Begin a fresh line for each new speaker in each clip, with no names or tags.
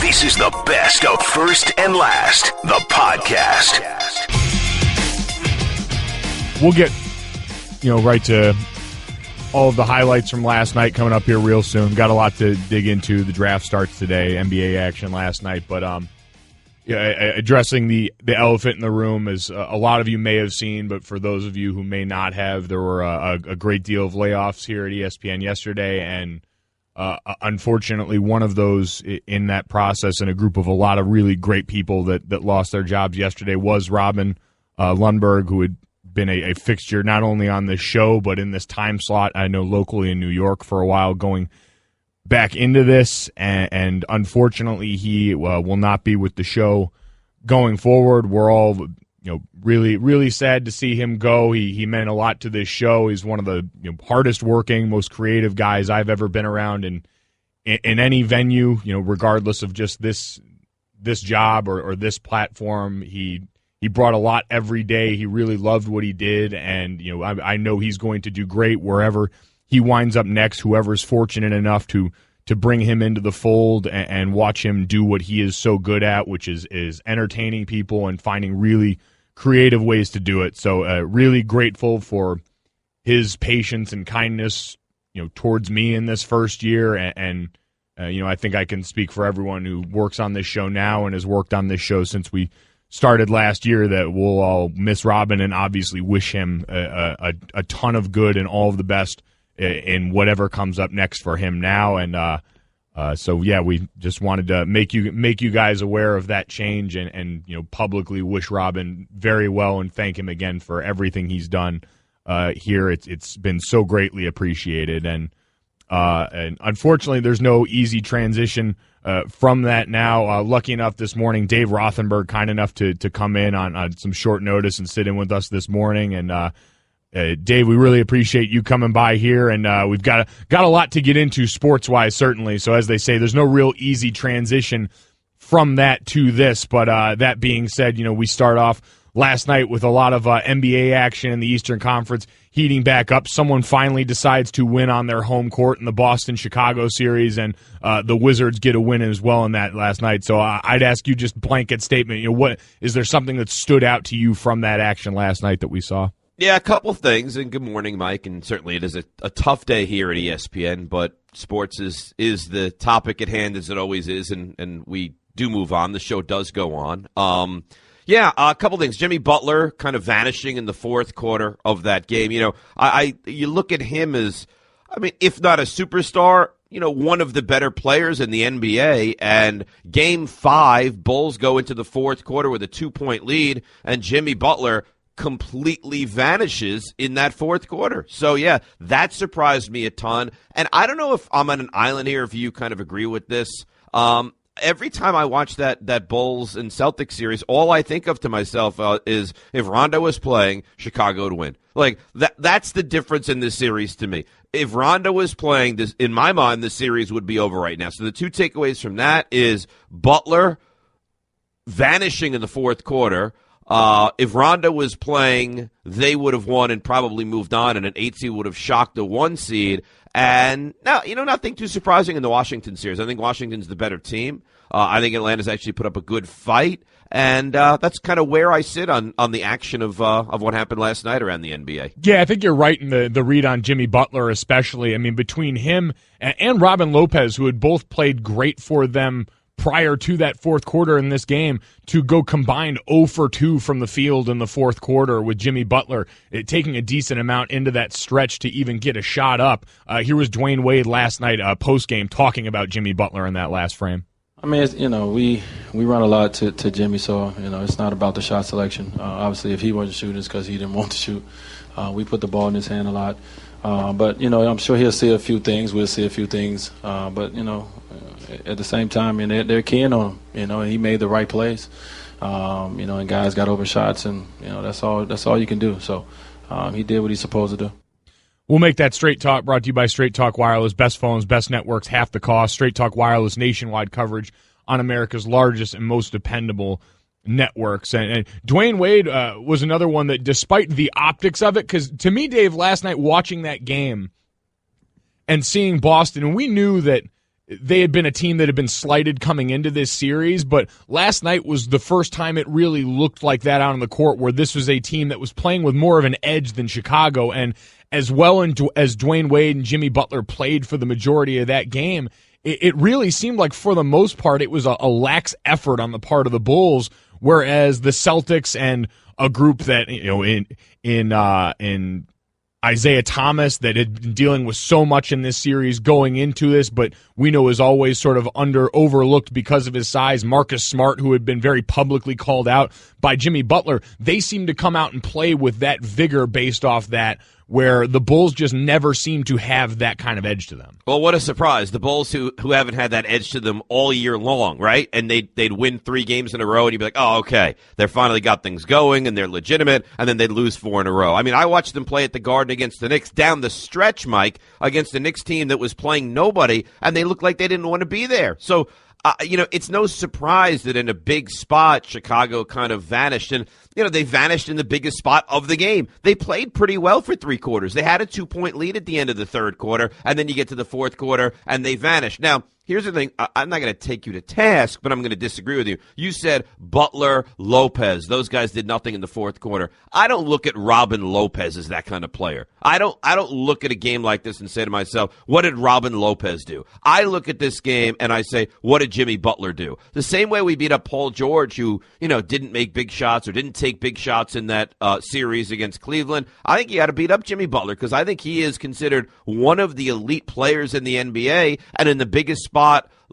This is the best of First and Last, the podcast.
We'll get, right to all of the highlights from last night coming up here real soon. Got a lot to dig into. The draft starts today, NBA action last night, but addressing the elephant in the room, as a lot of you may have seen, but for those of you who may not have, there were a great deal of layoffs here at ESPN yesterday, and unfortunately, one of those in that process, and a group of a lot of really great people that lost their jobs yesterday, was Robin Lundberg, who had been a fixture not only on this show but in this time slot, I know locally in New York for a while, going back into this, and unfortunately he will not be with the show going forward. We're all really, really sad to see him go. He meant a lot to this show. He's one of the hardest working, most creative guys I've ever been around in any venue, regardless of just this job or this platform. He brought a lot every day. He really loved what he did, and I know he's going to do great wherever he winds up next. Whoever's fortunate enough to bring him into the fold and watch him do what he is so good at, which is entertaining people and finding really creative ways to do it. So really grateful for his patience and kindness, towards me in this first year, and I think I can speak for everyone who works on this show now and has worked on this show since we started last year, that we'll all miss Robin and obviously wish him a ton of good and all of the best in whatever comes up next for him now. And so we just wanted to make you guys aware of that change and publicly wish Robin very well and thank him again for everything he's done here. It's been so greatly appreciated, and unfortunately there's no easy transition from that now. Lucky enough this morning, Dave Rothenberg, kind enough to come in on some short notice and sit in with us this morning. And Dave, we really appreciate you coming by here, and we've got a lot to get into sports-wise, certainly. So as they say, there's no real easy transition from that to this. But that being said, we start off last night with a lot of NBA action in the Eastern Conference heating back up. Someone finally decides to win on their home court in the Boston-Chicago series, and the Wizards get a win as well in that last night. So I'd ask you just blanket statement. What is there something that stood out to you from that action last night that we saw?
Yeah, a couple things, and good morning, Mike. And certainly it is a tough day here at ESPN, but sports is the topic at hand, as it always is, and we do move on. The show does go on. A couple things. Jimmy Butler kind of vanishing in the fourth quarter of that game. You look at him as, if not a superstar, one of the better players in the NBA. And Game 5, Bulls go into the fourth quarter with a 2-point lead, and Jimmy Butler completely vanishes in that fourth quarter. So, that surprised me a ton. And I don't know if I'm on an island here, if you kind of agree with this. Every time I watch that Bulls and Celtics series, all I think of to myself is if Rondo was playing, Chicago would win. Like, that's the difference in this series to me. If Rondo was playing, this, in my mind, the series would be over right now. So the two takeaways from that is Butler vanishing in the fourth quarter. If Rondo was playing, they would have won and probably moved on, and an 8 seed would have shocked the 1 seed. And now, nothing too surprising in the Washington series. I think Washington's the better team. I think Atlanta's actually put up a good fight, and that's kind of where I sit on the action of what happened last night around the NBA.
Yeah, I think you're right in the read on Jimmy Butler, especially. Between him and Robin Lopez, who had both played great for them prior to that fourth quarter in this game, to go combined 0 for 2 from the field in the fourth quarter with Jimmy Butler taking a decent amount into that stretch to even get a shot up. Here was Dwayne Wade last night post-game talking about Jimmy Butler in that last frame.
We run a lot to Jimmy, so, it's not about the shot selection. Obviously, if he wasn't shooting, it's because he didn't want to shoot. We put the ball in his hand a lot. But, I'm sure he'll see a few things. We'll see a few things. But, at the same time, they're keying on him. And he made the right plays. And guys got open shots, and that's all you can do. So he did what he's supposed to do.
We'll make that Straight Talk brought to you by Straight Talk Wireless. Best phones, best networks, half the cost. Straight Talk Wireless, nationwide coverage on America's largest and most dependable networks. And Dwayne Wade was another one that, despite the optics of it, because to me, Dave, last night watching that game and seeing Boston, and we knew that they had been a team that had been slighted coming into this series, but last night was the first time it really looked like that out on the court, where this was a team that was playing with more of an edge than Chicago. And as well as Dwayne Wade and Jimmy Butler played for the majority of that game, it really seemed like for the most part it was a lax effort on the part of the Bulls, whereas the Celtics and a group that, in Isaiah Thomas, that had been dealing with so much in this series going into this, but we know is always sort of overlooked because of his size. Marcus Smart, who had been very publicly called out by Jimmy Butler, they seem to come out and play with that vigor based off that, where the Bulls just never seem to have that kind of edge to them.
Well, what a surprise. The Bulls who haven't had that edge to them all year long, right? And they'd win 3 games in a row, and you'd be like, oh, okay, they finally got things going, and they're legitimate, and then they'd lose 4 in a row. I mean, I watched them play at the Garden against the Knicks down the stretch, Mike, against a Knicks team that was playing nobody, and they looked like they didn't want to be there. So, it's no surprise that in a big spot, Chicago kind of vanished. And, they vanished in the biggest spot of the game. They played pretty well for 3 quarters. They had a 2-point lead at the end of the third quarter, and then you get to the fourth quarter, and they vanished. Now, here's the thing. I'm not going to take you to task, but I'm going to disagree with you. You said Butler, Lopez. Those guys did nothing in the fourth quarter. I don't look at Robin Lopez as that kind of player. I don't look at a game like this and say to myself, what did Robin Lopez do? I look at this game and I say, what did Jimmy Butler do? The same way we beat up Paul George, who, didn't make big shots or didn't take big shots in that series against Cleveland. I think you got to beat up Jimmy Butler, because I think he is considered one of the elite players in the NBA, and in the biggest spot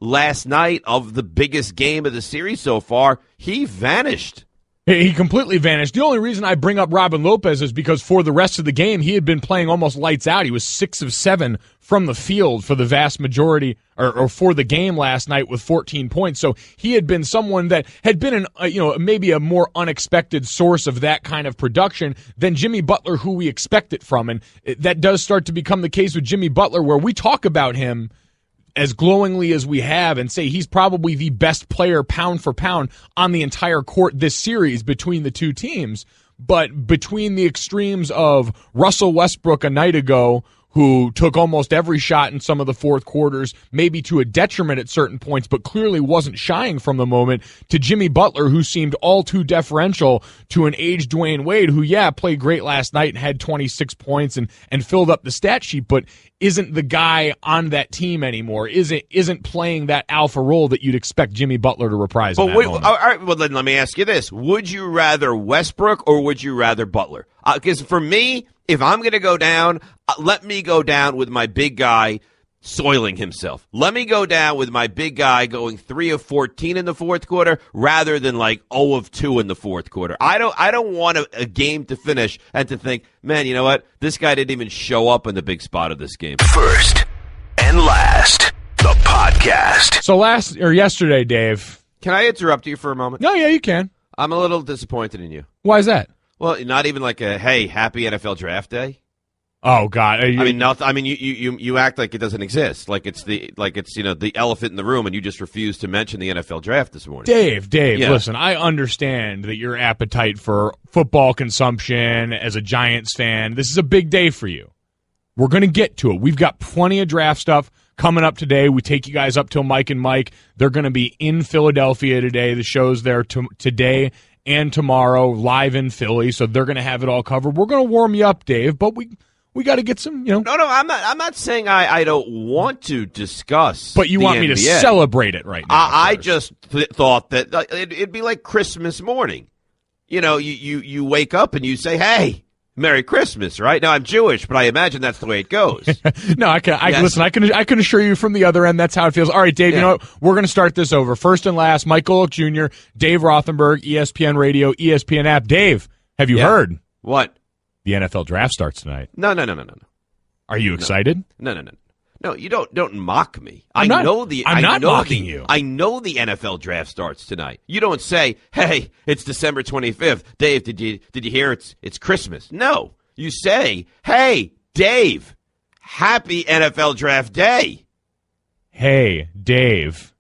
last night of the biggest game of the series so far, he vanished.
He completely vanished. The only reason I bring up Robin Lopez is because for the rest of the game, he had been playing almost lights out. He was 6 of 7 from the field for the vast majority, or for the game last night with 14 points. So he had been someone that had been maybe a more unexpected source of that kind of production than Jimmy Butler, who we expect it from. And that does start to become the case with Jimmy Butler, where we talk about him as glowingly as we have and say he's probably the best player pound for pound on the entire court this series between the two teams. But between the extremes of Russell Westbrook a night ago, who took almost every shot in some of the fourth quarters, maybe to a detriment at certain points, but clearly wasn't shying from the moment, to Jimmy Butler, who seemed all too deferential to an aged Dwayne Wade, who, played great last night and had 26 points and filled up the stat sheet, but isn't the guy on that team anymore, isn't playing that alpha role that you'd expect Jimmy Butler to reprise. But wait, all
right, well, then let me ask you this. Would you rather Westbrook or would you rather Butler? Because for me, if I'm going to go down, let me go down with my big guy soiling himself. Let me go down with my big guy going 3 of 14 in the fourth quarter rather than like 0 of 2 in the fourth quarter. I don't want a game to finish and to think, man, you know what? This guy didn't even show up in the big spot of this game.
First and last, the podcast.
So yesterday, Dave.
Can I interrupt you for a moment?
No, yeah, you can.
I'm a little disappointed in you.
Why is that?
Well, not even like a, hey, happy NFL draft day.
Oh God!
You act like it doesn't exist, like it's the elephant in the room, and you just refuse to mention the NFL draft this morning.
Dave, yeah. Listen, I understand that your appetite for football consumption as a Giants fan. This is a big day for you. We're going to get to it. We've got plenty of draft stuff coming up today. We take you guys up till Mike and Mike. They're going to be in Philadelphia today. The show's there today and tomorrow, live in Philly, so they're going to have it all covered. We're going to warm you up, Dave, but we got to get some,
No, I'm not saying I don't want to discuss.
But you want me to celebrate it right now.
I just thought that it'd be like Christmas morning. You wake up and you say, "Hey, Merry Christmas!" Right now, I'm Jewish, but I imagine that's the way it goes.
No, listen. I can assure you from the other end that's how it feels. All right, Dave. Yeah. You know what? We're going to start this over. First and last, Mike Golic Jr., Dave Rothenberg, ESPN Radio, ESPN app. Dave, have you heard
what?
The NFL draft starts tonight.
No.
Are you excited?
No, you don't mock me.
I'm not mocking you.
I know the NFL draft starts tonight. You don't say, "Hey, it's December 25th." Dave, did you hear it's Christmas? No. You say, "Hey, Dave, happy NFL draft day."
Hey, Dave.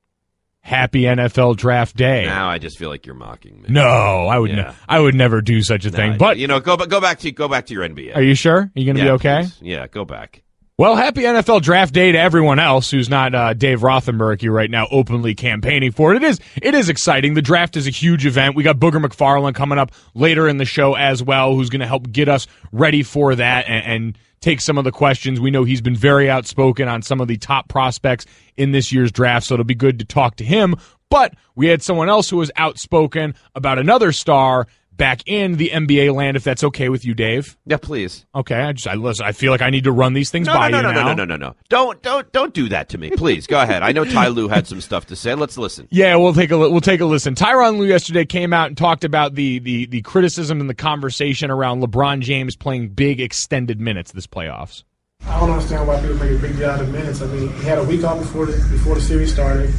Happy NFL draft day.
Now I just feel like you're mocking me.
No, I would never do such a thing. But
go back to your NBA.
Are you sure? Are you going to be okay?
Please. Yeah, go back.
Well, happy NFL Draft Day to everyone else who's not Dave Rothenberg here right now openly campaigning for it. It is exciting. The draft is a huge event. We got Booger McFarland coming up later in the show as well, who's going to help get us ready for that and take some of the questions. We know he's been very outspoken on some of the top prospects in this year's draft, so it'll be good to talk to him. But we had someone else who was outspoken about another star back in the NBA land, if that's okay with you, Dave.
Yeah, please.
Okay, I feel like I need to run these things by you now.
No. Don't do that to me. Please, go ahead. I know Ty Lue had some stuff to say. Let's listen.
Yeah, we'll take a listen. Tyronn Lue yesterday came out and talked about the criticism and the conversation around LeBron James playing big extended minutes this playoffs.
I don't understand why people make a big deal out of minutes. I mean, he had a week off before the series started.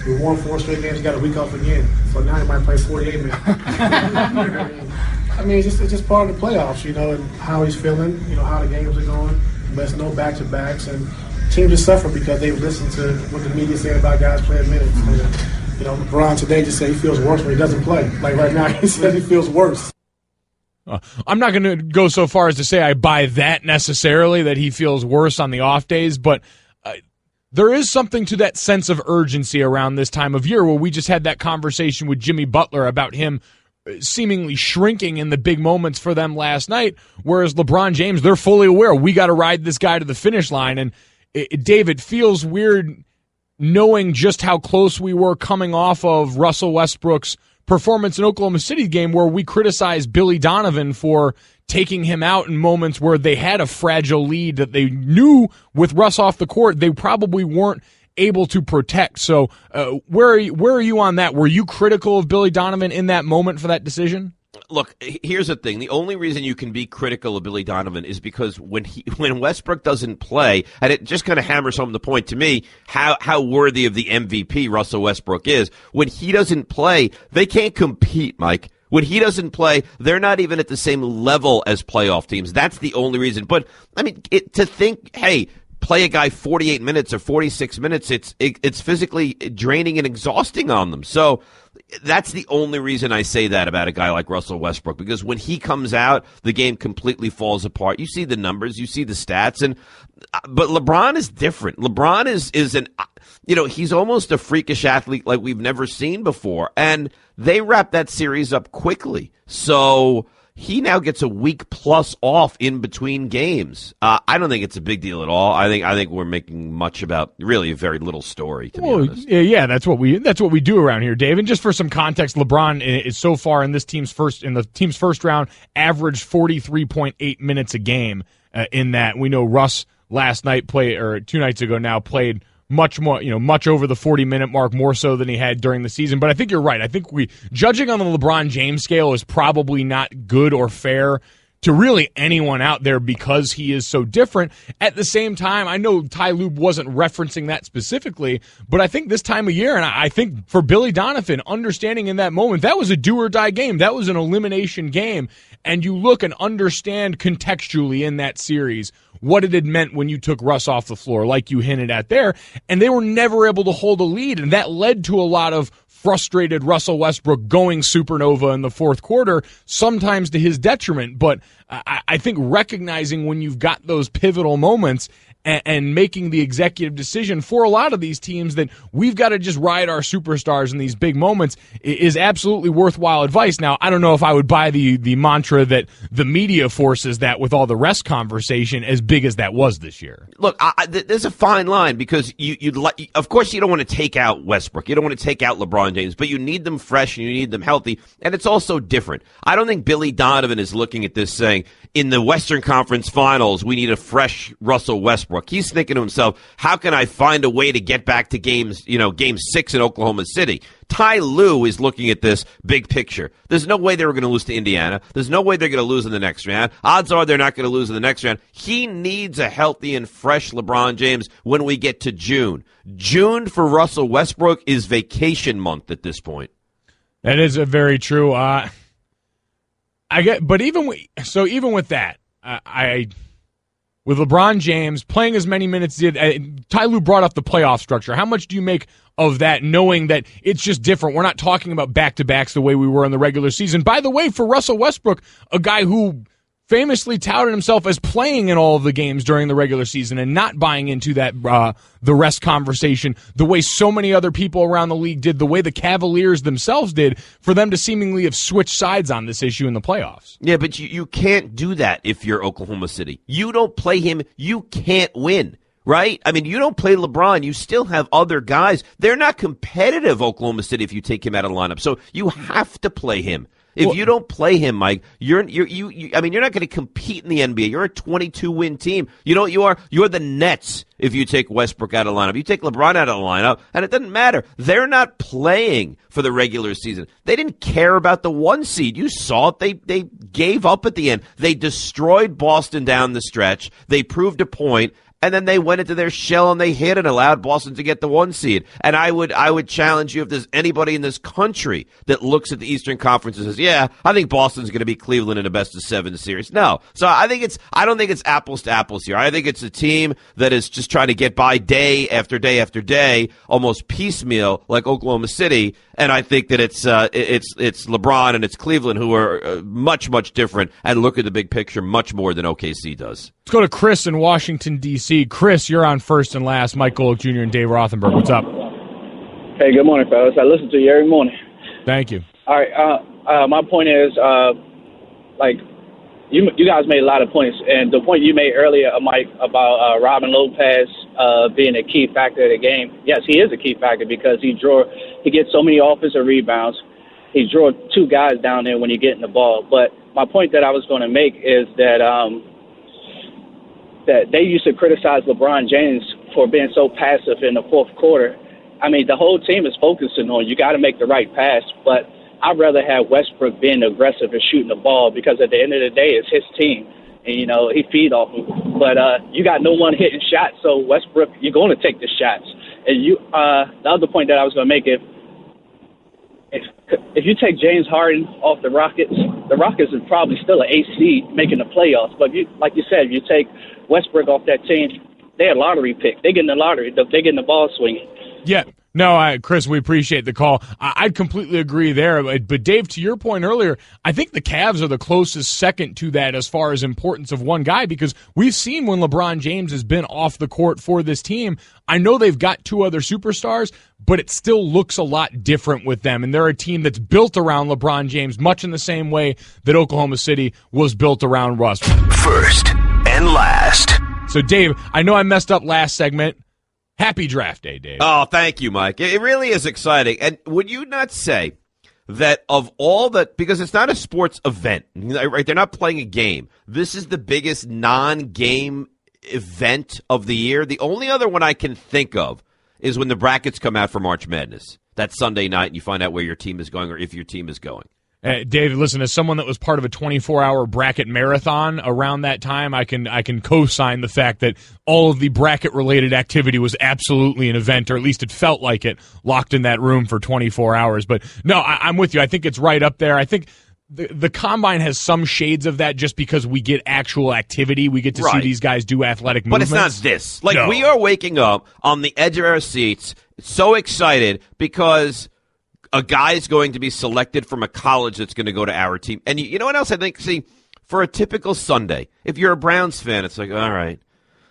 We won 4 straight games. He got a week off again, so now he might play 48 minutes. I mean, it's just part of the playoffs, and how he's feeling, how the games are going. But it's no back-to-backs, and teams just suffer because they listen to what the media said about guys playing minutes. And, LeBron today just said he feels worse when he doesn't play. Like right now, he said he feels worse.
I'm not going to go so far as to say I buy that necessarily, that he feels worse on the off days, but there is something to that sense of urgency around this time of year where we just had that conversation with Jimmy Butler about him seemingly shrinking in the big moments for them last night, whereas LeBron James, they're fully aware we got to ride this guy to the finish line. And Dave, it feels weird knowing just how close we were coming off of Russell Westbrook's performance in Oklahoma City game, where we criticized Billy Donovan for taking him out in moments where they had a fragile lead that they knew with Russ off the court they probably weren't able to protect. So where are you on that? Were you critical of Billy Donovan in that moment for that decision?
Look, here's the thing. The only reason you can be critical of Billy Donovan is because when Westbrook doesn't play, and it just kind of hammers home the point to me how worthy of the MVP Russell Westbrook is. When he doesn't play, they can't compete, Mike. When he doesn't play, they're not even at the same level as playoff teams. That's the only reason. But, I mean, to think, hey, play a guy 48 minutes or 46 minutes, it's physically draining and exhausting on them. So that's the only reason I say that about a guy like Russell Westbrook, because when he comes out, the game completely falls apart. You see the numbers, you see the stats, but LeBron is different. LeBron is an, he's almost a freakish athlete like we've never seen before, and they wrap that series up quickly. So he now gets a week plus off in between games. I don't think it's a big deal at all. I think we're making much about really a very little story, to be honest.
Yeah, that's what we do around here, Dave. And just for some context, LeBron is so far in the team's first round averaged 43.8 minutes a game. In that, we know Russ last night played, or 2 nights ago now, played much more, much over the 40-minute mark, more so than he had during the season. But I think you're right. I think judging on the LeBron James scale is probably not good or fair to really anyone out there because he is so different. At the same time, I know Ty Lue wasn't referencing that specifically, but I think this time of year, and I think for Billy Donovan, understanding in that moment, that was a do-or-die game. That was an elimination game. And you look and understand contextually in that series what it had meant when you took Russ off the floor, like you hinted at there, and they were never able to hold a lead, and that led to a lot of frustrated Russell Westbrook going supernova in the fourth quarter, sometimes to his detriment. But I think recognizing when you've got those pivotal moments and making the executive decision for a lot of these teams that we've got to just ride our superstars in these big moments is absolutely worthwhile advice. Now, I don't know if I would buy the mantra that the media forces that with all the rest conversation as big as that was this year.
Look, there's a fine line because of course you don't want to take out Westbrook. You don't want to take out LeBron James, but you need them fresh and you need them healthy. And it's also different. I don't think Billy Donovan is looking at this saying, in the Western Conference Finals, we need a fresh Russell Westbrook. He's thinking to himself, how can I find a way to get back to game 6 in Oklahoma City? Ty Lue is looking at this big picture. There's no way they were going to lose to Indiana. There's no way they're going to lose in the next round. Odds are they're not going to lose in the next round. He needs a healthy and fresh LeBron James when we get to June. June for Russell Westbrook is vacation month at this point.
That is very true. But even with that, with LeBron James playing as many minutes as he did, Ty Lue brought up the playoff structure. How much do you make of that, knowing that it's just different? We're not talking about back-to-backs the way we were in the regular season. By the way, for Russell Westbrook, a guy who famously touted himself as playing in all of the games during the regular season and not buying into that the rest conversation the way so many other people around the league did, the way the Cavaliers themselves did, for them to seemingly have switched sides on this issue in the playoffs.
Yeah, but you can't do that if you're Oklahoma City. You don't play him, you can't win. Right? I mean, you don't play LeBron. You still have other guys. They're not competitive, Oklahoma City, if you take him out of the lineup. So you have to play him. If you don't play him, Mike, you're not going to compete in the NBA. You're a 22-win team. You know what you are? You're the Nets if you take Westbrook out of the lineup. You take LeBron out of the lineup, and it doesn't matter. They're not playing for the regular season. They didn't care about the 1 seed. You saw it. They gave up at the end. They destroyed Boston down the stretch. They proved a point. And then they went into their shell and they hit and allowed Boston to get the 1 seed. And I would challenge you, if there's anybody in this country that looks at the Eastern Conference and says, yeah, I think Boston's going to beat Cleveland in a best-of-7 series. No. So I don't think it's apples to apples here. I think it's a team that is just trying to get by day after day after day, almost piecemeal, like Oklahoma City. And I think that it's LeBron and it's Cleveland who are much, much different and look at the big picture much more than OKC does.
Let's go to Chris in Washington, D.C. Chris, you're on First and Last. Mike Golic Jr. and Dave Rothenberg. What's up?
Hey, good morning, fellas. I listen to you every morning.
Thank you.
All right. My point is, you guys made a lot of points, and the point you made earlier, Mike, about Robin Lopez being a key factor of the game. Yes, he is a key factor because he gets so many offensive rebounds. He drew 2 guys down there when you're getting the ball. But my point that I was going to make is that that they used to criticize LeBron James for being so passive in the fourth quarter. I mean, the whole team is focusing on you got to make the right pass, but I'd rather have Westbrook being aggressive and shooting the ball because at the end of the day, it's his team. And, he feed off him. But you got no one hitting shots, so Westbrook, you're going to take the shots. And the other point that I was going to make, if you take James Harden off the Rockets is probably still an 8 seed making the playoffs. But like you said, if you take Westbrook off that team, they're a lottery pick. They're getting the lottery. They're getting the ball swinging.
Yeah. No, Chris, we appreciate the call. I'd completely agree there. But, Dave, to your point earlier, I think the Cavs are the closest second to that as far as importance of one guy, because we've seen when LeBron James has been off the court for this team, I know they've got 2 other superstars, but it still looks a lot different with them. And they're a team that's built around LeBron James, much in the same way that Oklahoma City was built around Russ.
First and Last.
So, Dave, I know I messed up last segment. Happy draft day, Dave.
Oh, thank you, Mike. It really is exciting. And would you not say that of all that, because it's not a sports event, right? They're not playing a game. This is the biggest non-game event of the year. The only other one I can think of is when the brackets come out for March Madness. That Sunday night and you find out where your team is going or if your team is going.
David, listen, as someone that was part of a 24-hour bracket marathon around that time, I can co-sign the fact that all of the bracket-related activity was absolutely an event, or at least it felt like it, locked in that room for 24 hours. But no, I'm with you. I think it's right up there. I think the Combine has some shades of that just because we get actual activity. We get to see these guys do athletic movements.
But it's not this. We are waking up on the edge of our seats, so excited because a guy is going to be selected from a college that's going to go to our team. And you know what else I think? See, for a typical Sunday, if you're a Browns fan, it's like, all right,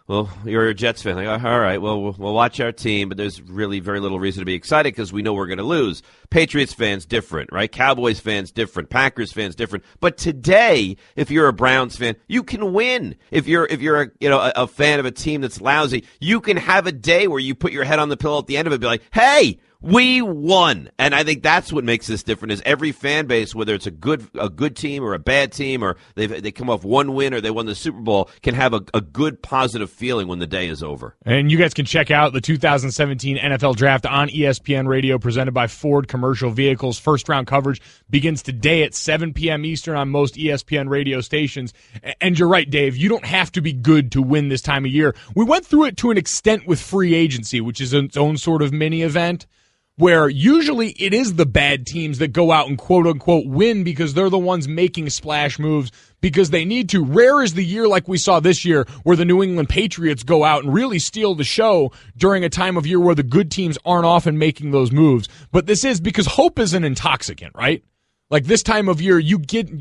well, you're a Jets fan. Like, all right, well, we'll watch our team, but there's really very little reason to be excited because we know we're going to lose. Patriots fans, different, right? Cowboys fans, different. Packers fans, different. But today, if you're a Browns fan, you can win. If you're a fan of a team that's lousy, you can have a day where you put your head on the pillow at the end of it and be like, hey, we won. And I think that's what makes this different is every fan base, whether it's a good team or a bad team or they come off one win or they won the Super Bowl, can have a good positive feeling when the day is over.
And you guys can check out the 2017 NFL Draft on ESPN Radio presented by Ford Commercial Vehicles. First round coverage begins today at 7 p.m. Eastern on most ESPN radio stations. And you're right, Dave, you don't have to be good to win this time of year. We went through it to an extent with free agency, which is its own sort of mini event, where usually it is the bad teams that go out and quote-unquote win because they're the ones making splash moves because they need to. Rare is the year like we saw this year where the New England Patriots go out and really steal the show during a time of year where the good teams aren't often making those moves. But this is because hope is an intoxicant, right? Like this time of year,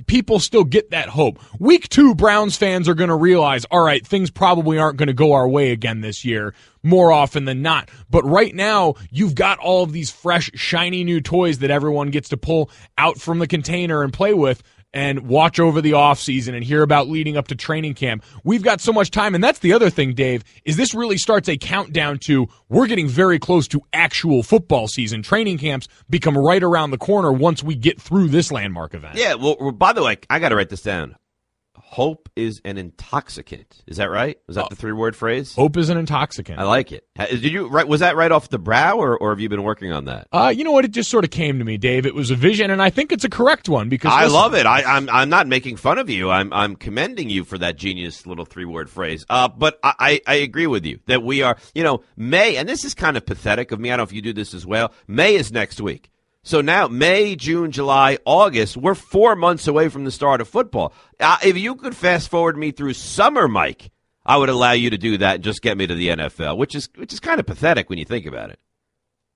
people still get that hope. Week 2, Browns fans are going to realize, all right, things probably aren't going to go our way again this year more often than not. But right now, you've got all of these fresh, shiny new toys that everyone gets to pull out from the container and play with and watch over the offseason and hear about leading up to training camp. We've got so much time, and that's the other thing, Dave, is this really starts a countdown to we're getting very close to actual football season. Training camps become right around the corner once we get through this landmark event.
Yeah, well, by the way, I got to write this down. Hope is an intoxicant. Is that right? Was that the 3-word phrase?
Hope is an intoxicant.
I like it. Did you was that right off the brow, or have you been working on that?
You know what? It just sort of came to me, Dave. It was a vision, and I think it's a correct one because
I love it. I'm not making fun of you. I'm commending you for that genius little 3-word phrase. But I agree with you that we are. May, and this is kind of pathetic of me. I don't know if you do this as well. May is next week. So now, May, June, July, August, we're 4 months away from the start of football. If you could fast forward me through summer, Mike, I would allow you to do that and just get me to the NFL, which is kind of pathetic when you think about it.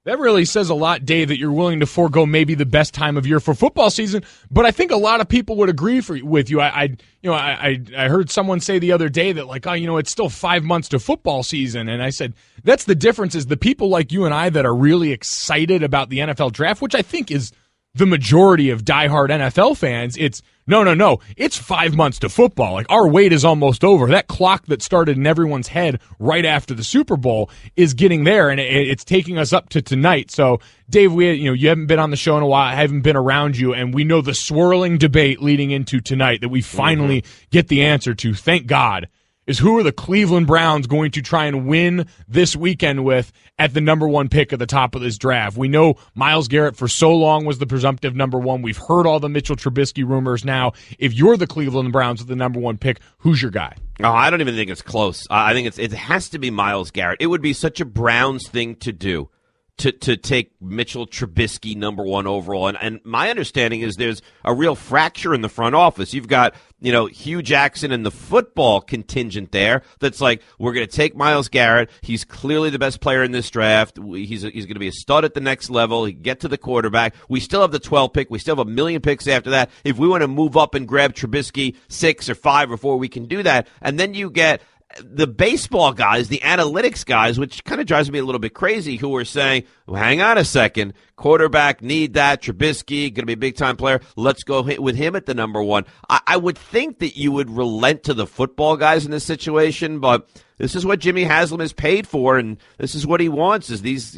That really says a lot, Dave, that you're willing to forego maybe the best time of year for football season. But I think a lot of people would agree with you. I heard someone say the other day that it's still 5 months to football season, and I said that's the difference. Is the people like you and I that are really excited about the NFL draft, which I think is the majority of diehard NFL fans. It's no. It's 5 months to football. Like our wait is almost over. That clock that started in everyone's head right after the Super Bowl is getting there, and it's taking us up to tonight. So, Dave, you haven't been on the show in a while. I haven't been around you, and we know the swirling debate leading into tonight that we finally get the answer to. Thank God. Is who are the Cleveland Browns going to try and win this weekend with at the number 1 pick at the top of this draft? We know Myles Garrett for so long was the presumptive number 1. We've heard all the Mitchell Trubisky rumors now. If you're the Cleveland Browns with the number 1 pick, who's your guy?
Oh, I don't even think it's close. I think it has to be Myles Garrett. It would be such a Browns thing to do. To take Mitchell Trubisky number 1 overall. And my understanding is there's a real fracture in the front office. You've got, Hugh Jackson and the football contingent there that's like, we're going to take Myles Garrett. He's clearly the best player in this draft. He's going to be a stud at the next level. He can get to the quarterback. We still have the 12th pick. We still have 1 million picks after that. If we want to move up and grab Trubisky 6 or 5 or 4, we can do that. And then you get the baseball guys, the analytics guys, which kind of drives me a little bit crazy, who are saying, well, hang on a second, quarterback, need that, Trubisky, going to be a big-time player, let's go with him at the number 1. I would think that you would relent to the football guys in this situation, but this is what Jimmy Haslam is paid for, and this is what he wants, is these,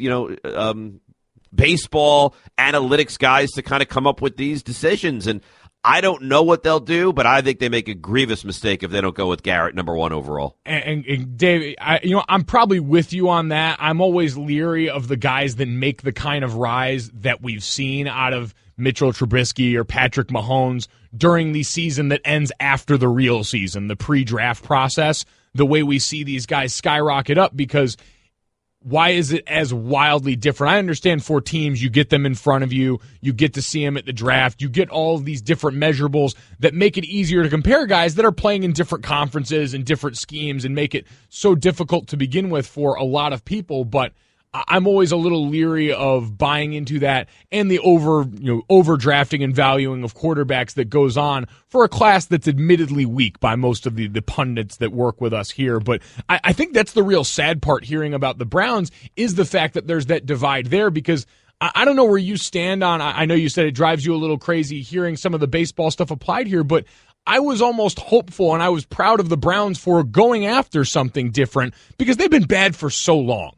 baseball analytics guys to kind of come up with these decisions, and I don't know what they'll do, but I think they make a grievous mistake if they don't go with Garrett number 1 overall.
And Dave, I'm probably with you on that. I'm always leery of the guys that make the kind of rise that we've seen out of Mitchell Trubisky or Patrick Mahomes during the season that ends after the real season, the pre-draft process, the way we see these guys skyrocket up, because why is it as wildly different? I understand for teams, you get them in front of you, you get to see them at the draft, you get all of these different measurables that make it easier to compare guys that are playing in different conferences and different schemes and make it so difficult to begin with for a lot of people. But I'm always a little leery of buying into that and the overdrafting and valuing of quarterbacks that goes on for a class that's admittedly weak by most of the pundits that work with us here. But I think that's the real sad part hearing about the Browns is the fact that there's that divide there, because I don't know where you stand on. I know you said it drives you a little crazy hearing some of the baseball stuff applied here, but I was almost hopeful and I was proud of the Browns for going after something different because they've been bad for so long.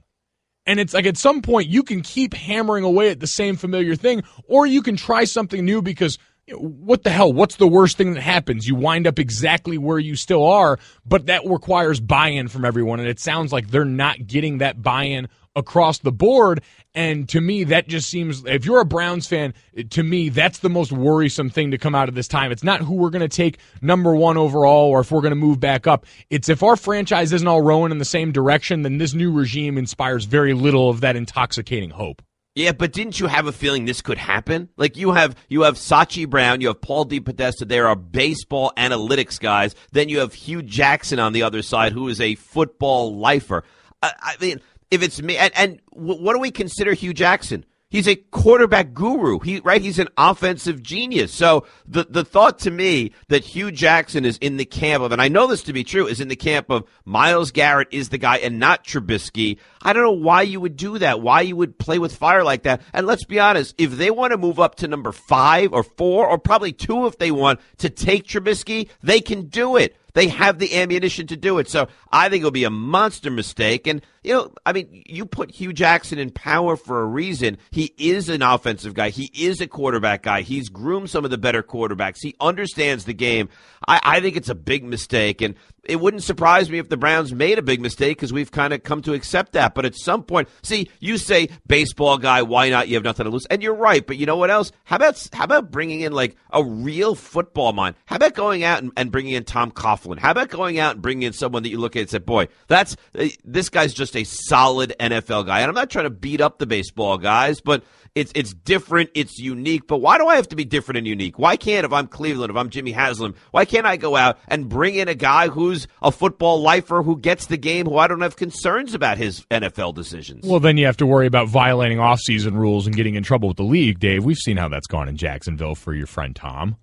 And it's like at some point you can keep hammering away at the same familiar thing, or you can try something new because what the hell? What's the worst thing that happens? You wind up exactly where you still are, but that requires buy-in from everyone. And it sounds like they're not getting that buy-in across the board. And to me, that just seems, if you're a Browns fan, to me, that's the most worrisome thing to come out of this time. It's not who we're going to take number 1 overall or if we're going to move back up. It's if our franchise isn't all rowing in the same direction, then this new regime inspires very little of that intoxicating hope.
Yeah, but didn't you have a feeling this could happen? Like you have Sachi Brown, you have Paul DePodesta, there are baseball analytics guys. Then you have Hugh Jackson on the other side, who is a football lifer. I mean, if it's me, and what do we consider Hugh Jackson? He's a quarterback guru. He's an offensive genius. So the thought to me that Hugh Jackson is in the camp of, and I know this to be true, is in the camp of Myles Garrett is the guy and not Trubisky. I don't know why you would do that, why you would play with fire like that. And let's be honest, if they want to move up to number 5 or 4 or probably 2 if they want to take Trubisky, they can do it. They have the ammunition to do it. So I think it'll be a monster mistake. And, you put Hugh Jackson in power for a reason. He is an offensive guy. He is a quarterback guy. He's groomed some of the better quarterbacks. He understands the game. I think it's a big mistake. And it wouldn't surprise me if the Browns made a big mistake because we've kind of come to accept that. But at some point, see, you say baseball guy, why not? You have nothing to lose. And you're right. But you know what else? How about bringing in like a real football mind? How about going out and bringing in Tom Coughlin? How about going out and bringing in someone that you look at and say, boy, this guy's just a solid NFL guy. And I'm not trying to beat up the baseball guys, but it's different, it's unique. But why do I have to be different and unique? Why can't, if I'm Cleveland, if I'm Jimmy Haslam, why can't I go out and bring in a guy who's a football lifer, who gets the game, who I don't have concerns about his NFL decisions?
Well, then you have to worry about violating offseason rules and getting in trouble with the league, Dave. We've seen how that's gone in Jacksonville for your friend Tom.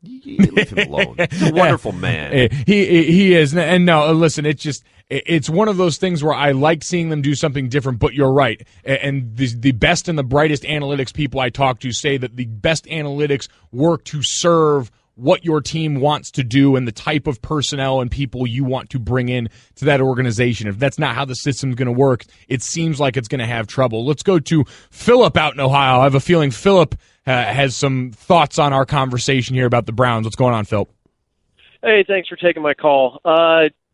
You leave him alone. He's a wonderful man.
He is. And no, listen, it's one of those things where I like seeing them do something different, but you're right. And the best and the brightest analytics people I talk to say that the best analytics work to serve what your team wants to do and the type of personnel and people you want to bring in to that organization. If that's not how the system's going to work, it seems like it's going to have trouble. Let's go to Philip out in Ohio. I have a feeling Philip has some thoughts on our conversation here about the Browns. What's going on, Phil?
Hey, thanks for taking my call.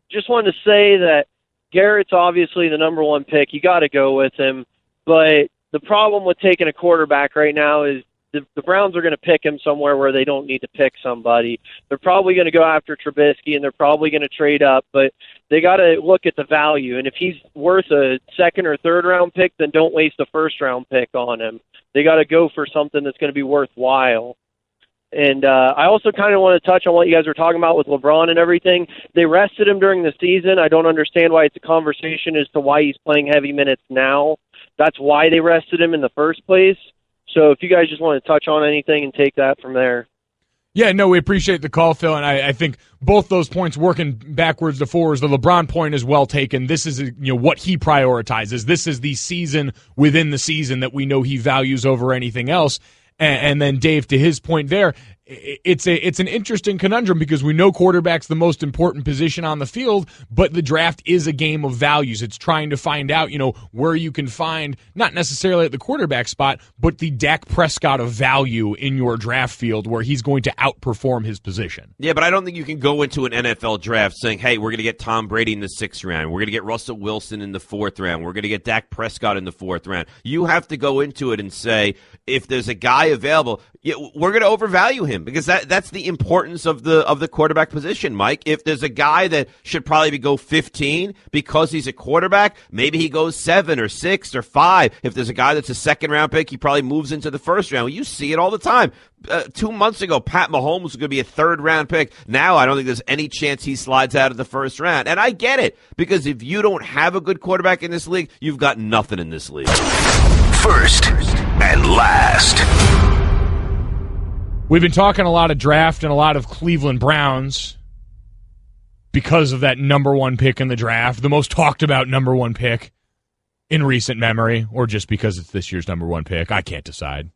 Just wanted to say that Garrett's obviously the number 1 pick. You got to go with him. But the problem with taking a quarterback right now is the Browns are going to pick him somewhere where they don't need to pick somebody. They're probably going to go after Trubisky, and they're probably going to trade up, but they got to look at the value. And if he's worth a 2nd or 3rd round pick, then don't waste a 1st round pick on him. They got to go for something that's going to be worthwhile. And I also kind of want to touch on what you guys were talking about with LeBron and everything. They rested him during the season. I don't understand why it's a conversation as to why he's playing heavy minutes now. That's why they rested him in the first place. So if you guys just want to touch on anything and take that from there.
Yeah, no, we appreciate the call, Phil, and I think both those points working backwards to forwards. The LeBron point is well taken. This is what he prioritizes. This is the season within the season that we know he values over anything else. And then Dave, to his point there, it's an interesting conundrum because we know quarterback's the most important position on the field, but the draft is a game of values. It's trying to find out, where you can find, not necessarily at the quarterback spot, but the Dak Prescott of value in your draft field where he's going to outperform his position.
Yeah, but I don't think you can go into an NFL draft saying, hey, we're going to get Tom Brady in the 6th round. We're going to get Russell Wilson in the 4th round. We're going to get Dak Prescott in the 4th round. You have to go into it and say, if there's a guy available, we're going to overvalue him. Because that's the importance of the quarterback position, Mike. If there's a guy that should probably go 15 because he's a quarterback, maybe he goes 7 or 6 or 5. If there's a guy that's a 2nd round pick, he probably moves into the 1st round. Well, you see it all the time. 2 months ago, Pat Mahomes was going to be a 3rd round pick. Now I don't think there's any chance he slides out of the 1st round. And I get it, because if you don't have a good quarterback in this league, you've got nothing in this league.
First and last.
We've been talking a lot of draft and a lot of Cleveland Browns because of that number 1 pick in the draft, the most talked about number 1 pick in recent memory, or just because it's this year's number 1 pick. I can't decide.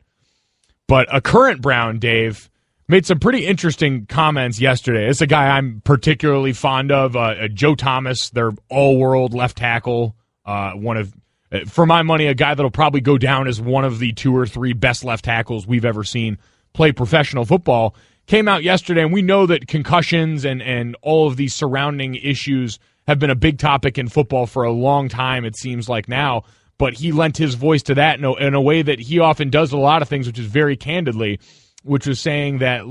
But a current Brown, Dave, made some pretty interesting comments yesterday. It's a guy I'm particularly fond of, Joe Thomas, their all-world left tackle, for my money, a guy that'll probably go down as one of the 2 or 3 best left tackles we've ever seen play professional football, came out yesterday, and we know that concussions and all of these surrounding issues have been a big topic in football for a long time, it seems like now, but he lent his voice to that in a way that he often does a lot of things, which is very candidly, which was saying that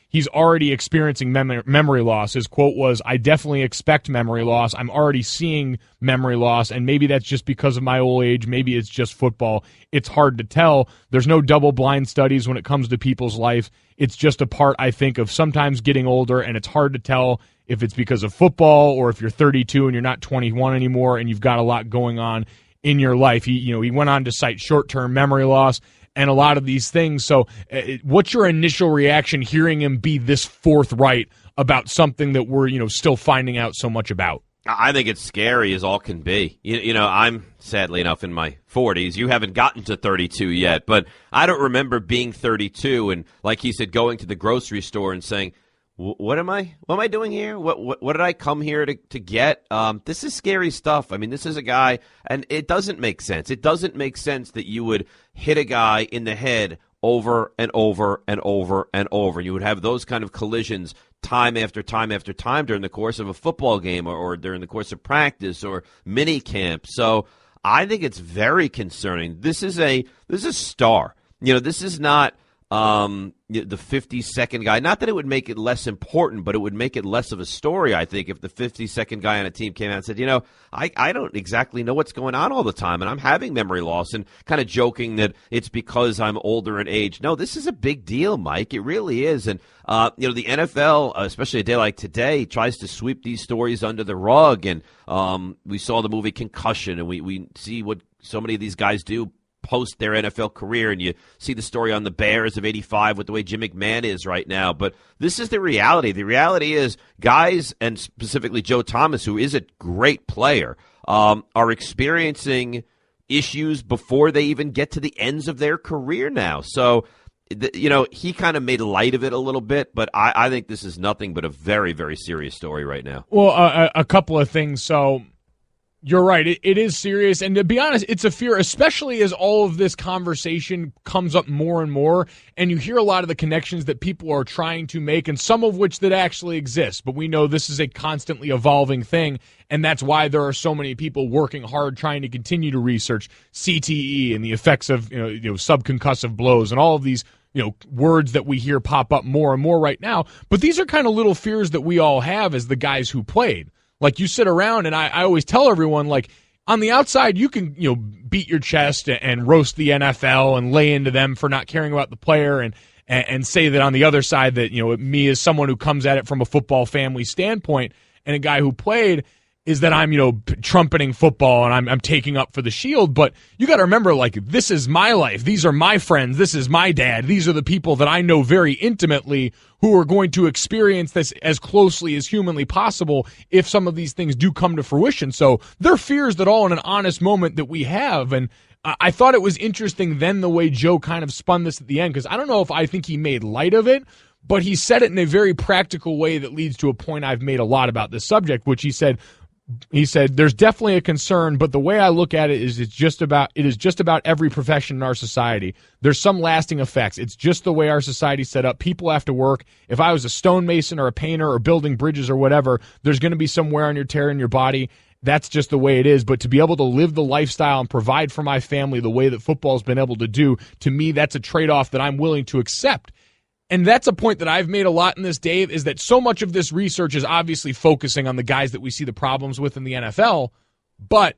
he's already experiencing memory loss. His quote was, "I definitely expect memory loss. I'm already seeing memory loss, and maybe that's just because of my old age. Maybe it's just football. It's hard to tell. There's no double-blind studies when it comes to people's life. It's just a part, I think, of sometimes getting older, and it's hard to tell if it's because of football or if you're 32 and you're not 21 anymore and you've got a lot going on in your life. He went on to cite short-term memory loss and a lot of these things. So what's your initial reaction hearing him be this forthright about something that we're, still finding out so much about?
I think it's scary as all can be. I'm sadly enough in my 40s. You haven't gotten to 32 yet, but I don't remember being 32 and, like he said, going to the grocery store and saying, What am I doing here? What did I come here to get? This is scary stuff. I mean, this is a guy, and it doesn't make sense. It doesn't make sense that you would hit a guy in the head over and over and over and over. You would have those kind of collisions time after time after time during the course of a football game or during the course of practice or mini camp. So I think it's very concerning. This is a star. This is not the 52nd guy. Not that it would make it less important, but it would make it less of a story, I think, if the 52nd guy on a team came out and said, I don't exactly know what's going on all the time, and I'm having memory loss, and kind of joking that it's because I'm older in age. No, this is a big deal, Mike. It really is. And, the NFL, especially a day like today, tries to sweep these stories under the rug. And we saw the movie Concussion, and we see what so many of these guys do post their NFL career, and you see the story on the Bears of '85 with the way Jim McMahon is right now. But this is the reality. The reality is guys, and specifically Joe Thomas, who is a great player, are experiencing issues before they even get to the ends of their career now. So, he kind of made light of it a little bit, but I think this is nothing but a very, very serious story right now.
Well, a couple of things. So, you're right. It is serious. And to be honest, it's a fear, especially as all of this conversation comes up more and more. And you hear a lot of the connections that people are trying to make, and some of which that actually exist. But we know this is a constantly evolving thing. And that's why there are so many people working hard trying to continue to research CTE and the effects of subconcussive blows and all of these words that we hear pop up more and more right now. But these are kind of little fears that we all have as the guys who played. Like, you sit around, and I always tell everyone, like, on the outside, you can, beat your chest and roast the NFL and lay into them for not caring about the player and say that on the other side that, me as someone who comes at it from a football family standpoint and a guy who played is that I'm, trumpeting football and I'm taking up for the shield. But you got to remember, like, this is my life. These are my friends. This is my dad. These are the people that I know very intimately who are going to experience this as closely as humanly possible if some of these things do come to fruition. So they're fears that all in an honest moment that we have. And I thought it was interesting then the way Joe kind of spun this at the end, because I don't know if I think he made light of it, but he said it in a very practical way that leads to a point I've made a lot about this subject, which he said, there's definitely a concern, but the way I look at it is it is just about every profession in our society. There's some lasting effects. It's just the way our society's set up. People have to work. If I was a stonemason or a painter or building bridges or whatever, there's going to be some wear on your tear in your body. That's just the way it is. But to be able to live the lifestyle and provide for my family the way that football's been able to do, to me, that's a trade-off that I'm willing to accept. And that's a point that I've made a lot in this, Dave, is that so much of this research is obviously focusing on the guys that we see the problems with in the NFL. But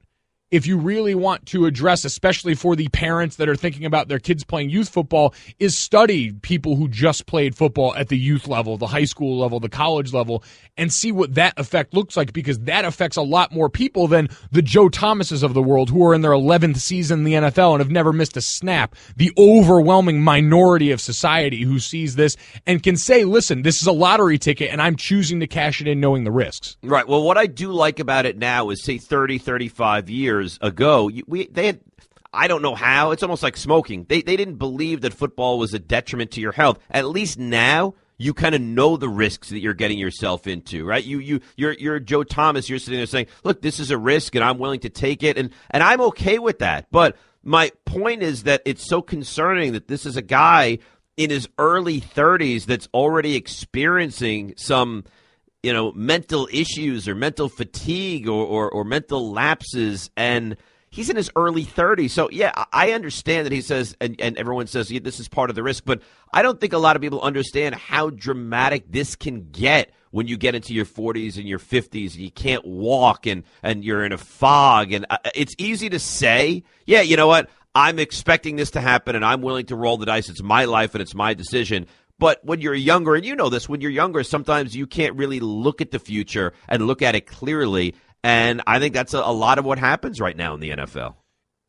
if you really want to address, especially for the parents that are thinking about their kids playing youth football, is study people who just played football at the youth level, the high school level, the college level, and see what that effect looks like, because that affects a lot more people than the Joe Thomases of the world who are in their 11th season in the NFL and have never missed a snap. The overwhelming minority of society who sees this and can say, listen, this is a lottery ticket and I'm choosing to cash it in knowing the risks.
Right. Well, what I do like about it now is, say, 30, 35 years ago, they had, I don't know how, it's almost like smoking. They didn't believe that football was a detriment to your health. At least now, you kind of know the risks that you're getting yourself into, right? You're Joe Thomas. You're sitting there saying, look, this is a risk and I'm willing to take it. And I'm okay with that. But my point is that it's so concerning that this is a guy in his early 30s that's already experiencing some, mental issues or mental fatigue or mental lapses, and he's in his early 30s. So, yeah, I understand that he says, and everyone says, yeah, this is part of the risk, but I don't think a lot of people understand how dramatic this can get when you get into your 40s and your 50s and you can't walk and you're in a fog. And it's easy to say, yeah, you know what, I'm expecting this to happen and I'm willing to roll the dice. It's my life and it's my decision. But when you're younger, and you know this, when you're younger, sometimes you can't really look at the future and look at it clearly. And I think that's a lot of what happens right now in the NFL.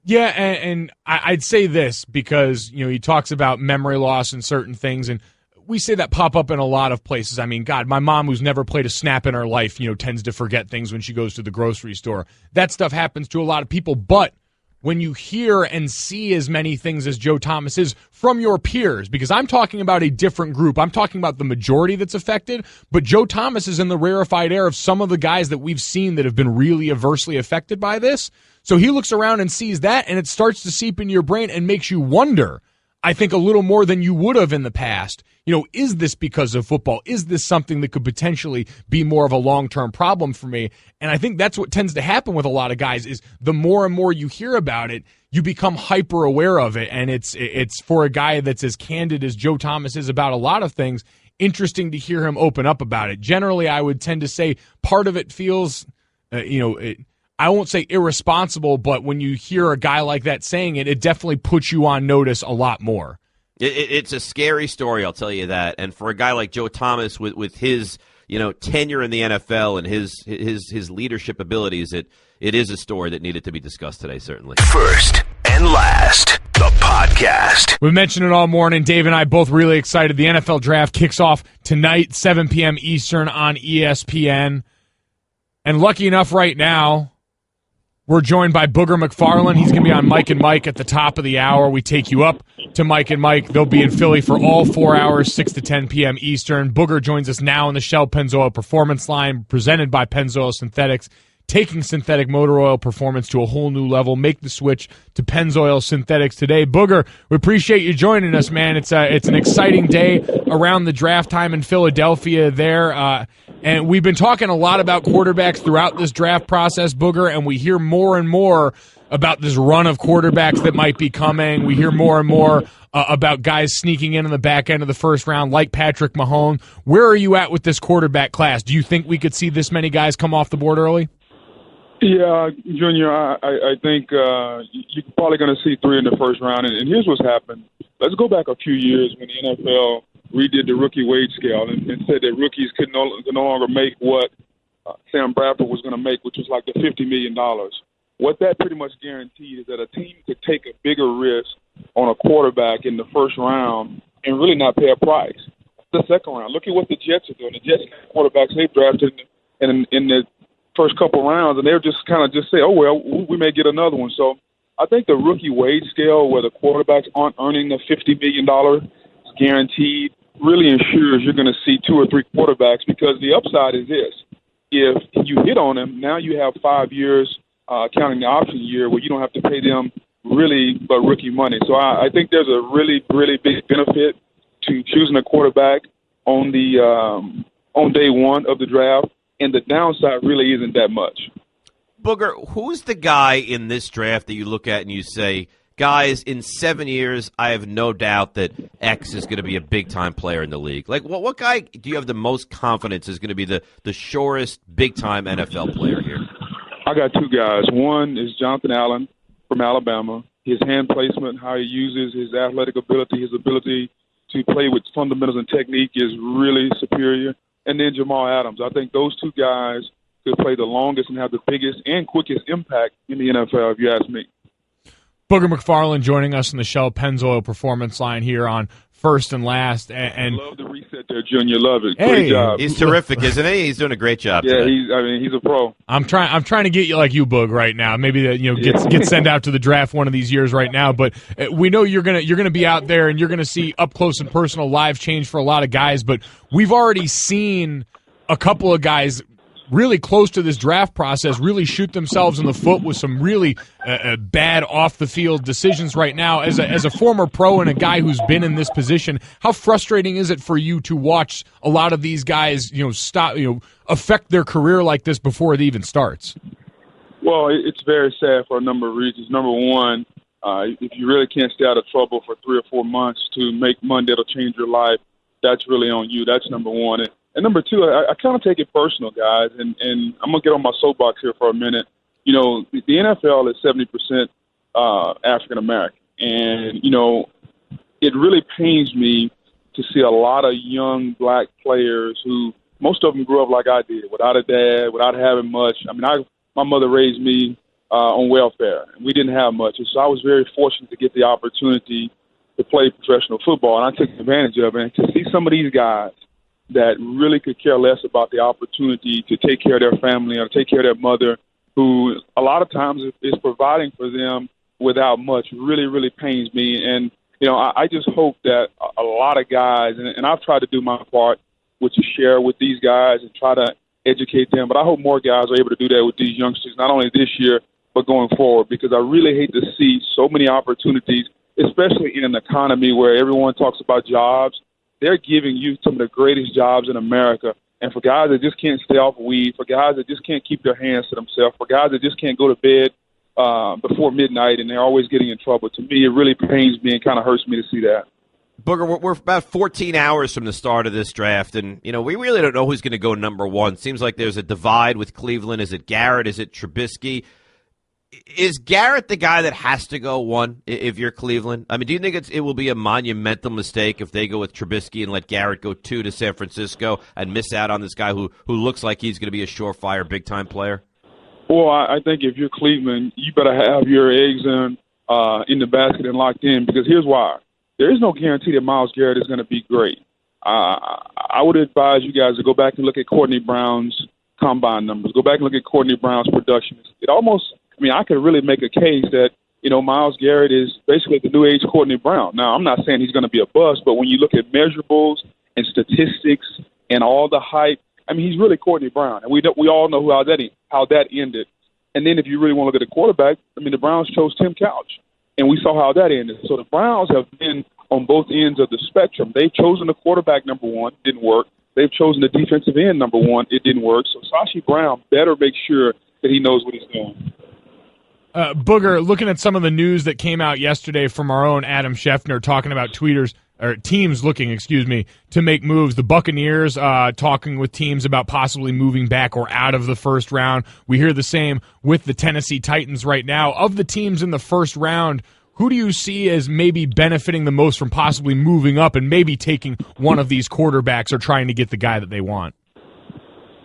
Yeah, and I'd say this because, he talks about memory loss and certain things, and we say that pop up in a lot of places. I mean, God, my mom, who's never played a snap in her life, tends to forget things when she goes to the grocery store. That stuff happens to a lot of people, but when you hear and see as many things as Joe Thomas is from your peers, because I'm talking about a different group. I'm talking about the majority that's affected, but Joe Thomas is in the rarefied air of some of the guys that we've seen that have been really adversely affected by this. So he looks around and sees that, and it starts to seep into your brain and makes you wonder, I think, a little more than you would have in the past. Is this because of football? Is this something that could potentially be more of a long-term problem for me? And I think that's what tends to happen with a lot of guys is the more and more you hear about it, you become hyper aware of it. And it's for a guy that's as candid as Joe Thomas is about a lot of things, interesting to hear him open up about it. Generally, I would tend to say part of it feels, I won't say irresponsible, but when you hear a guy like that saying it, it definitely puts you on notice a lot more.
It's a scary story, I'll tell you that. And for a guy like Joe Thomas with his tenure in the NFL and his leadership abilities, it is a story that needed to be discussed today, certainly.
First and Last, the podcast.
We mentioned it all morning. Dave and I both really excited. The NFL Draft kicks off tonight, 7 p.m. Eastern on ESPN. And lucky enough right now, we're joined by Booger McFarland. He's going to be on Mike and Mike at the top of the hour. We take you up to Mike and Mike. They'll be in Philly for all 4 hours, 6 to 10 p.m. Eastern. Booger joins us now on the Shell Pennzoil Performance Line, presented by Pennzoil Synthetics, taking synthetic motor oil performance to a whole new level. Make the switch to Pennzoil Synthetics today. Booger, we appreciate you joining us, man. It's an exciting day around the draft time in Philadelphia there. And we've been talking a lot about quarterbacks throughout this draft process, Booger, and we hear more and more about this run of quarterbacks that might be coming. We hear more and more about guys sneaking in the back end of the first round, like Patrick Mahomes. Where are you at with this quarterback class? Do you think we could see this many guys come off the board early?
Yeah, Junior, I think you're probably going to see 3 in the first round. And here's what's happened. Let's go back a few years when the NFL redid the rookie wage scale and said that rookies could no longer make what Sam Bradford was going to make, which was like the $50 million. What that pretty much guaranteed is that a team could take a bigger risk on a quarterback in the first round and really not pay a price. The second round, look at what the Jets are doing. The Jets quarterbacks they've drafted in the first couple rounds, and they'll just kind of just say, oh, well, we may get another one. So I think the rookie wage scale where the quarterbacks aren't earning the $50 million guaranteed really ensures you're going to see 2 or 3 quarterbacks, because the upside is this. If you hit on them, now you have 5 years, counting the option year, where you don't have to pay them really but rookie money. So I think there's a really, really big benefit to choosing a quarterback on day one of the draft, and the downside really isn't that much.
Booger, who's the guy in this draft that you look at and you say, guys, in 7 years, I have no doubt that X is going to be a big-time player in the league? Like, what guy do you have the most confidence is going to be the surest big-time NFL player here?
I got 2 guys. One is Jonathan Allen from Alabama. His hand placement, how he uses his athletic ability, his ability to play with fundamentals and technique is really superior. And then Jamal Adams. I think those 2 guys could play the longest and have the biggest and quickest impact in the NFL, if you ask me.
Booger McFarland joining us in the Shell Pennzoil Performance Line here on First and Last. And
love the reset there, Junior. Love it.
Hey,
great job.
He's terrific, isn't he? He's doing a great job.
Yeah,
today.
he's a pro.
I'm trying to get you like you, Boog, right now. Maybe that get sent out to the draft one of these years right now. But we know you're gonna be out there and you're gonna see up close and personal live change for a lot of guys. But we've already seen a couple of guys really close to this draft process really shoot themselves in the foot with some really bad off-the-field decisions right now. As a former pro and a guy who's been in this position, how frustrating is it for you to watch a lot of these guys affect their career like this before it even starts?
Well, it's very sad for a number of reasons. Number one, if you really can't stay out of trouble for 3 or 4 months to make money that'll change your life, that's really on you. That's number one. And number two, I kind of take it personal, guys, and I'm going to get on my soapbox here for a minute. You know, the NFL is 70% African-American, and, it really pains me to see a lot of young black players who, most of them grew up like I did, without a dad, without having much. I mean, my mother raised me on welfare. We didn't have much. And so I was very fortunate to get the opportunity to play professional football, and I took advantage of it. And to see some of these guys that really could care less about the opportunity to take care of their family or take care of their mother, who a lot of times is providing for them without much, really, really pains me. And, I just hope that a lot of guys, and I've tried to do my part, which is share with these guys and try to educate them, but I hope more guys are able to do that with these youngsters, not only this year, but going forward, because I really hate to see so many opportunities, especially in an economy where everyone talks about jobs. They're giving you some of the greatest jobs in America. And for guys that just can't stay off weed, for guys that just can't keep their hands to themselves, for guys that just can't go to bed before midnight and they're always getting in trouble, to me, it really pains me and kind of hurts me to see that.
Booger, we're about 14 hours from the start of this draft, and, we really don't know who's going to go number one. Seems like there's a divide with Cleveland. Is it Garrett? Is it Trubisky? Is Garrett the guy that has to go one if you're Cleveland? I mean, do you think it will be a monumental mistake if they go with Trubisky and let Garrett go two to San Francisco and miss out on this guy who looks like he's going to be a surefire, big-time player?
Well, I think if you're Cleveland, you better have your eggs in the basket and locked in, because here's why. There is no guarantee that Myles Garrett is going to be great. I would advise you guys to go back and look at Courtney Brown's combine numbers. Go back and look at Courtney Brown's production. I could really make a case that, Myles Garrett is basically the new age Courtney Brown. Now, I'm not saying he's going to be a bust, but when you look at measurables and statistics and all the hype, he's really Courtney Brown. And we all know how that ended. And then if you really want to look at the quarterback, the Browns chose Tim Couch. And we saw how that ended. So the Browns have been on both ends of the spectrum. They've chosen the quarterback number one, didn't work. They've chosen the defensive end number one, it didn't work. So Sashi Brown better make sure that he knows what he's doing.
Booger, looking at some of the news that came out yesterday from our own Adam Schefter talking about teams looking, to make moves. The Buccaneers talking with teams about possibly moving back or out of the first round. We hear the same with the Tennessee Titans right now. Of the teams in the first round, who do you see as maybe benefiting the most from possibly moving up and maybe taking one of these quarterbacks or trying to get the guy that they want?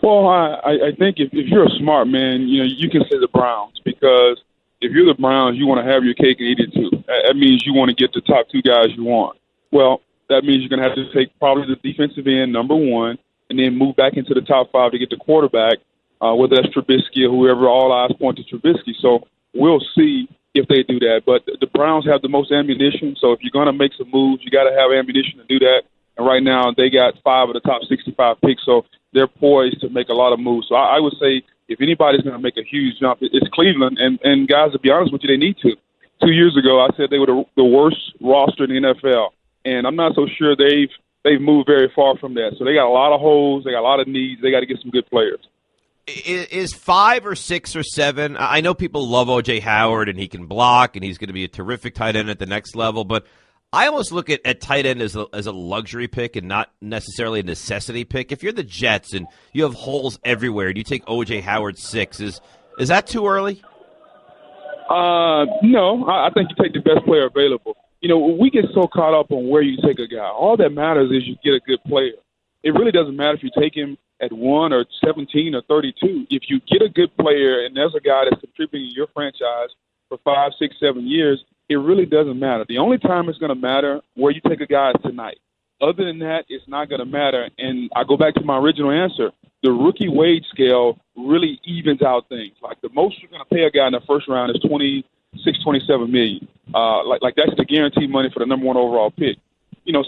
Well, I think if you're a smart man, you can say the Browns, because if you're the Browns, you want to have your cake and eat it too. That means you want to get the top two guys you want. Well, that means you're going to have to take probably the defensive end, number one, and then move back into the top five to get the quarterback, whether that's Trubisky or whoever. All eyes point to Trubisky. So we'll see if they do that. But the Browns have the most ammunition, so if you're going to make some moves, you got to have ammunition to do that. And right now they got 5 of the top 65 picks, so they're poised to make a lot of moves. So I would say if anybody's going to make a huge jump, it's Cleveland. And guys, to be honest with you, they need to. 2 years ago, I said they were the worst roster in the NFL. And I'm not so sure they've moved very far from that. So they got a lot of holes. They got a lot of needs. They got to get some good players.
Is 5 or 6 or 7? I know people love O.J. Howard, and he can block, and he's going to be a terrific tight end at the next level. But I almost look at tight end as a luxury pick and not necessarily a necessity pick. If you're the Jets and you have holes everywhere, and you take O.J. Howard 6, is that too early?
No. I think you take the best player available. We get so caught up on where you take a guy. All that matters is you get a good player. It really doesn't matter if you take him at 1 or 17 or 32. If you get a good player and there's a guy that's contributing to your franchise for 5, 6, 7 years, it really doesn't matter. The only time it's going to matter where you take a guy is tonight. Other than that, it's not going to matter. And I go back to my original answer. The rookie wage scale really evens out things. Like the most you're going to pay a guy in the first round is $26, $27 million. Like that's the guaranteed money for the number one overall pick.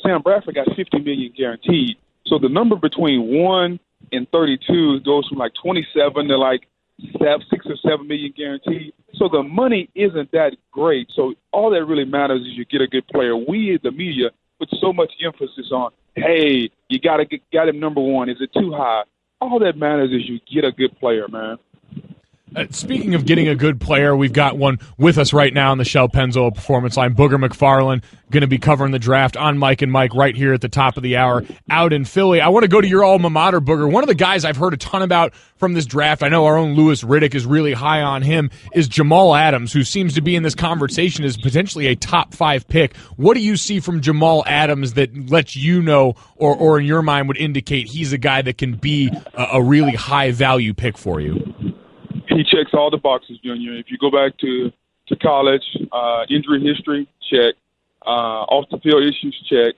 Sam Bradford got $50 million guaranteed. So the number between 1 and 32 goes from like 27 to like 6 or 7 million guaranteed. So the money isn't that great. So all that really matters is you get a good player. We, the media, put so much emphasis on, hey, you got him number one. Is it too high? All that matters is you get a good player, man.
Speaking of getting a good player, we've got one with us right now on the Shell Pennzoil Performance Line. Booger McFarland going to be covering the draft on Mike and Mike right here at the top of the hour out in Philly. I want to go to your alma mater, Booger. One of the guys I've heard a ton about from this draft, I know our own Louis Riddick is really high on him, is Jamal Adams, who seems to be in this conversation as potentially a top 5 pick. What do you see from Jamal Adams that lets you know or in your mind would indicate he's a guy that can be a really high-value pick for you?
He checks all the boxes, Junior. If you go back to college, injury history, check. Off the field issues, check.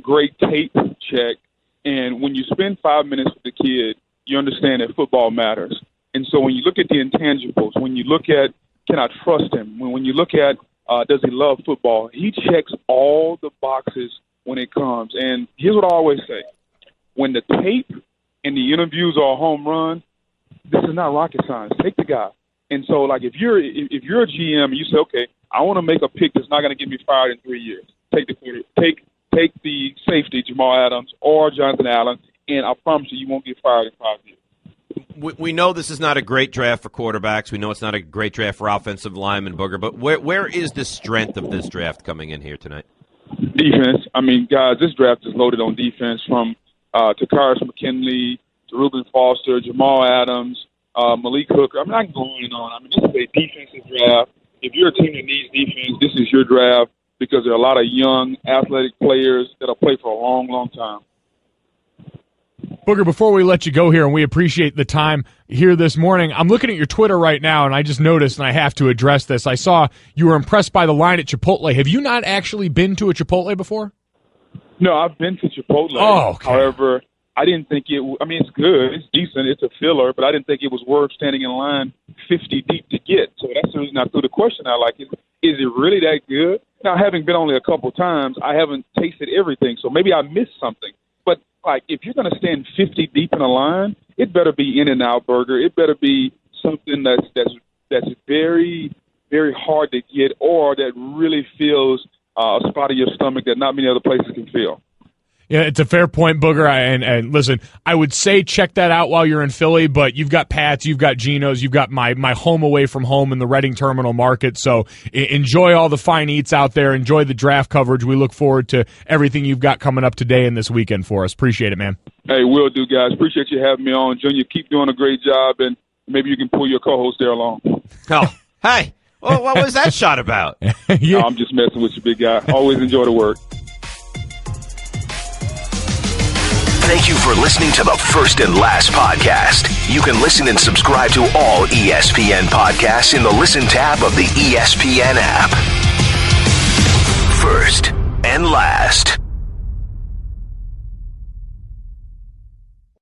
Great tape, check. And when you spend 5 minutes with the kid, you understand that football matters. And so when you look at the intangibles, when you look at, can I trust him? When you look at, does he love football? He checks all the boxes when it comes. And here's what I always say. When the tape and the interviews are a home run, this is not rocket science. Take the guy. And so, like, if you're a GM and you say, okay, I want to make a pick that's not going to get me fired in 3 years, take the safety, Jamal Adams or Jonathan Allen, and I promise you won't get fired in 5 years.
We know this is not a great draft for quarterbacks. We know it's not a great draft for offensive linemen, Booger. But where is the strength of this draft coming in here tonight?
Defense. I mean, guys, this draft is loaded on defense from Takarius McKinley to Reuben Foster, Jamal Adams, Malik Hooker. I'm not going on. I mean, this is a defensive draft. If you're a team that needs defense, this is your draft because there are a lot of young, athletic players that'll play for a long, long time.
Booger, before we let you go here, and we appreciate the time here this morning, I'm looking at your Twitter right now, and I just noticed, and I have to address this. I saw you were impressed by the line at Chipotle. Have you not actually been to a Chipotle before?
No, I've been to Chipotle.
Oh, okay.
However, I didn't think I mean, it's good. It's decent. It's a filler, but I didn't think it was worth standing in line 50 deep to get. So that's the reason I threw the question out. Like, is it really that good? Now, having been only a couple times, I haven't tasted everything, so maybe I missed something. But, like, if you're going to stand 50 deep in a line, it better be In-N-Out Burger. It better be something that's very, very hard to get or that really fills a spot of your stomach that not many other places can fill.
Yeah, it's a fair point, Booger. And listen, I would say check that out while you're in Philly, but you've got Pat's, you've got Geno's, you've got my home away from home in the Reading Terminal Market. So enjoy all the fine eats out there. Enjoy the draft coverage. We look forward to everything you've got coming up today and this weekend for us. Appreciate it, man.
Hey, will do, guys. Appreciate you having me on. Junior, keep doing a great job, and maybe you can pull your co-host there along.
Oh, hey. Well, what was that shot about?
Yeah. No, I'm just messing with you, big guy. Always enjoy the work.
Thank you for listening to the First and Last podcast. You can listen and subscribe to all ESPN podcasts in the Listen tab of the ESPN app. First and Last.